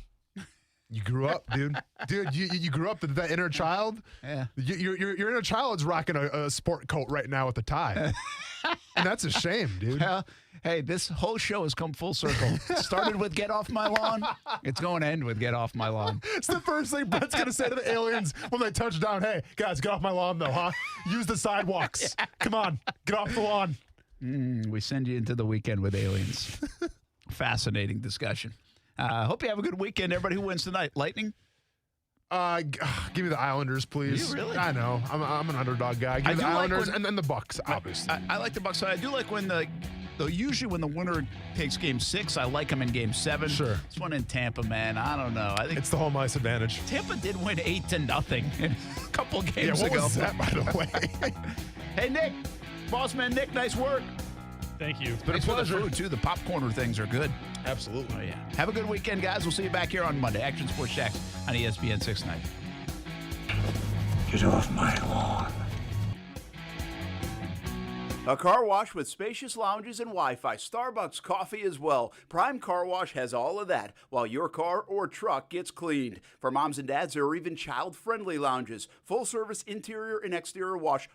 You grew up, dude. Dude, you grew up. That inner child. Yeah. Your inner child's rocking a sport coat right now with a tie, and that's a shame, dude. Hey, this whole show has come full circle. It started with "Get Off My Lawn." It's going to end with "Get Off My Lawn." It's the first thing Brett's gonna say to the aliens when they touch down. Hey, guys, get off my lawn, though, huh? Use the sidewalks. Yeah. Come on, get off the lawn. We send you into the weekend with aliens. Fascinating discussion. Hope you have a good weekend, everybody. Who wins tonight? Lightning? Give me the Islanders, please. You really? I know. I'm an underdog guy. Give me the Islanders and then the Bucks, obviously. I like the Bucks. I do like when usually when the winner takes Game 6, I like them in Game 7. Sure. This one in Tampa, man, I don't know. I think it's the home ice advantage. Tampa did win 8-0 a couple games what ago. Was that, by the way? Hey, Nick, Bossman Nick, nice work. Thank you. It's been a pleasure. The food, too. The popcorner things are good. Absolutely. Oh, yeah. Have a good weekend, guys. We'll see you back here on Monday. Action Sports Jax on ESPN 690. Get off my lawn. A car wash with spacious lounges and Wi-Fi, Starbucks coffee as well. Prime Car Wash has all of that, while your car or truck gets cleaned. For moms and dads, there are even child-friendly lounges. Full-service interior and exterior wash